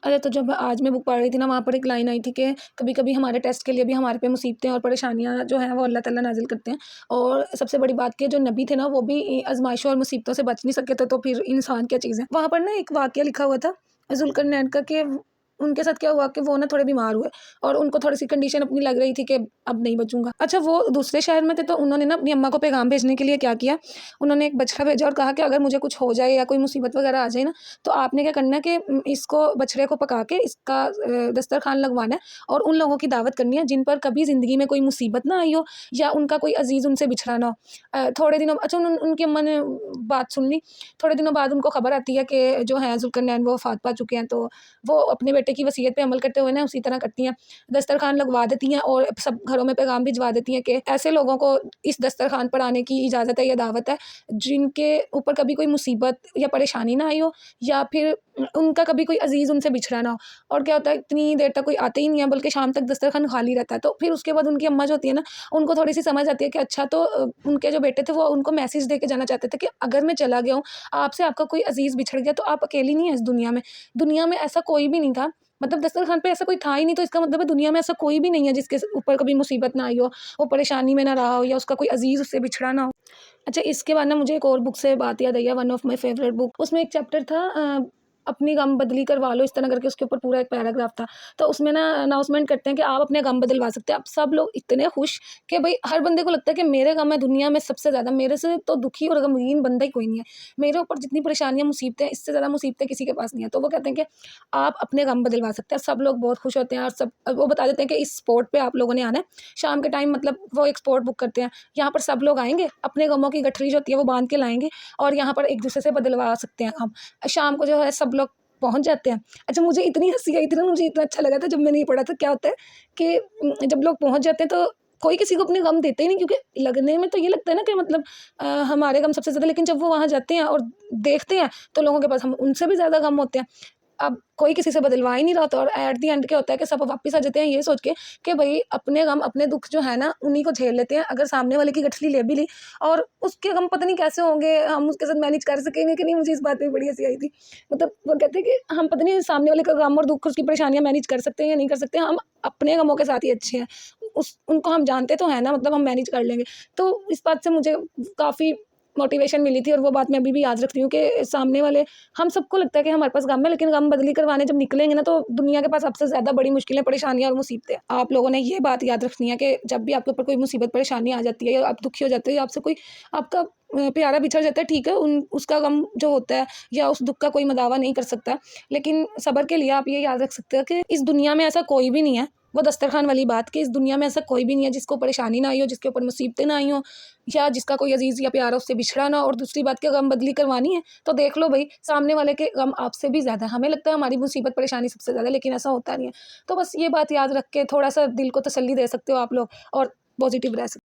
अरे तो जब आज मैं बुक पढ़ रही थी ना, वहाँ पर एक लाइन आई थी कि कभी-कभी हमारे टेस्ट के लिए भी हमारे पे मुसीबतें और परेशानियाँ जो हैं वो अल्लाह ताला नाज़िल करते हैं। और सबसे बड़ी बात कि जो नबी थे ना, वो भी आज़माइशों और मुसीबतों से बच नहीं सके थे, तो फिर इंसान क्या चीज़ है। वहाँ पर ना एक वाक़या लिखा हुआ था ज़ुल्करनैन का कि उनके साथ क्या हुआ कि वो ना थोड़े बीमार हुए और उनको थोड़ी-सी कंडीशन अपनी लग रही थी कि अब नहीं बचूँगा। अच्छा, वो दूसरे शहर में थे, तो उन्होंने ना अपनी अम्मा को पैगाम भेजने के लिए क्या किया, उन्होंने एक बछड़ा भेजा और कहा कि अगर मुझे कुछ हो जाए या कोई मुसीबत वग़ैरह आ जाए ना, तो आपने क्या करना है कि इसको बछड़े को पका के इसका दस्तरखान लगवाना है और उन लोगों की दावत करनी है जिन पर कभी ज़िंदगी में कोई मुसीबत ना आई हो या उनका कोई अज़ीज़ उनसे बिछड़ा ना हो। थोड़े दिनों अच्छा उनकी अम्मा ने बात सुन ली। थोड़े दिनों बाद उनको खबर आती है कि जो है ज़ुल्करनैन वो वफ़ात पा चुके हैं, तो वो अपने बेटे की वसीयत पे अमल करते हुए ना उसी तरह करती हैं, दस्तरखान लगवा देती हैं और सब घरों में पैगाम भिजवा देती हैं कि ऐसे लोगों को इस दस्तरखान पर आने की इजाज़त है या दावत है जिनके ऊपर कभी कोई मुसीबत या परेशानी ना आई हो या फिर उनका कभी कोई अज़ीज़ उनसे बिछड़ा ना हो। और क्या होता है, इतनी देर तक कोई आते ही नहीं है, बल्कि शाम तक दस्तरखान खाली रहता है। तो फिर उसके बाद उनकी अम्मा जो होती है ना, उनको थोड़ी-सी समझ आती है कि अच्छा, तो उनके जो बेटे थे वो उनको मैसेज दे के जाना चाहते थे कि अगर मैं चला गया हूँ, आपसे आपका कोई अज़ीज़ बिछड़ गया, तो आप अकेली नहीं हैं इस दुनिया में। दुनिया में ऐसा कोई भी नहीं था, मतलब दस्तरखान पे ऐसा कोई था ही नहीं, तो इसका मतलब है दुनिया में ऐसा कोई भी नहीं है जिसके ऊपर कभी मुसीबत ना आई हो, वो परेशानी में ना रहा हो या उसका कोई अज़ीज़ उससे बिछड़ा ना हो। अच्छा, इसके बाद ना मुझे एक और बुक से बात याद आई है, one of my favourite book. उसमें एक चैप्टर था अपनी गम बदली करवा लो, इस तरह करके उसके ऊपर पूरा एक पैराग्राफ था। तो उसमें ना अनाउंसमेंट करते हैं कि आप अपने गम बदलवा सकते हैं। अब सब लोग इतने खुश कि भई हर बंदे को लगता है कि मेरे गम है दुनिया में सबसे ज़्यादा, मेरे से तो दुखी और गमगीन बंदा ही कोई नहीं है। मेरे ऊपर जितनी परेशानियाँ, मुसीबतें हैं, इससे ज़्यादा मुसीबतें किसी के पास नहीं है। तो वो कहते हैं कि आप अपने गम बदलवा सकते हैं। सब लोग बहुत खुश होते हैं और सब वो बता देते हैं कि इस स्पॉट पे आप लोगों ने आना है। शाम के टाइम, मतलब वो एक स्पॉट बुक करते हैं। यहाँ पर सब लोग आएँगे, अपने गमों की गठरी जो होती है वो बाँध के लाएँगे और यहाँ पर एक-दूसरे से बदलवा सकते हैं हम। शाम को जो है सब लोग पहुँच जाते हैं। अच्छा, मुझे इतनी हँसी आई थी ना, मुझे इतना अच्छा लगा था जब मैंने ये पढ़ा था। क्या होता है कि जब लोग पहुँच जाते हैं तो कोई किसी को अपने गम देते ही नहीं, क्योंकि लगने में तो ये लगता है ना कि मतलब हमारे गम सबसे ज़्यादा, लेकिन जब वो वहाँ जाते हैं और देखते हैं तो लोगों के पास हम उनसे भी ज़्यादा गम होते हैं। अब कोई किसी से बदलवा ही नहीं रहा होता और एट द एंड क्या होता है कि सब वापस आ जाते हैं ये सोच के कि भई अपने गम, अपने दुःख जो है ना, उन्हीं को झेल लेते हैं। अगर सामने वाले की गठरी ले भी ली और उसके गम पता नहीं कैसे होंगे, हम उसके साथ मैनेज कर सकेंगे कि नहीं, मुझे इस बात पे बड़ी हँसी आई थी। मतलब वो कहते हैं कि हम पता नहीं सामने वाले का गम और दुःख, उसकी परेशानियाँ मैनेज कर सकते हैं या नहीं कर सकते, हम अपने गमों के साथ ही अच्छे हैं। उस उनको हम जानते तो हैं ना, मतलब हम मैनेज कर लेंगे। तो इस बात से मुझे काफ़ी मोटिवेशन मिली थी और वो बात मैं अभी भी याद रखती हूँ कि सामने वाले, हम सबको लगता है कि हमारे पास गम है, लेकिन गम बदली करवाने जब निकलेंगे ना, तो दुनिया के पास सबसे ज़्यादा बड़ी मुश्किलें, परेशानियाँ और मुसीबतें हैं। आप लोगों ने ये बात याद रखनी है कि जब भी आपके ऊपर कोई मुसीबत, परेशानी आ जाती है या आप दुखी हो जाते हो या आपसे कोई आपका प्यारा बिछड़ जाता है, ठीक है, उन उसका गम जो होता है या उस दुःख का कोई मदावा नहीं कर सकता। लेकिन सब्र के लिए आप ये याद रख सकते हो कि इस दुनिया में ऐसा कोई भी नहीं है, वो दस्तरखान वाली बात, कि इस दुनिया में ऐसा कोई भी नहीं है जिसको परेशानी ना आई हो, जिसके ऊपर मुसीबतें ना आई हों या जिसका कोई अज़ीज़ या प्यारा उससे बिछड़ा ना हो। और दूसरी बात कि गम बदली करवानी है, तो देख लो भई, सामने वाले के गम आपसे भी ज़्यादा है। हमें लगता है हमारी मुसीबत, परेशानी सबसे ज़्यादा है, लेकिन ऐसा होता नहीं है। तो बस ये बात याद रख के थोड़ा-सा दिल को तसल्ली दे सकते हो आप लोग और पॉज़िटिव रह सकते हो।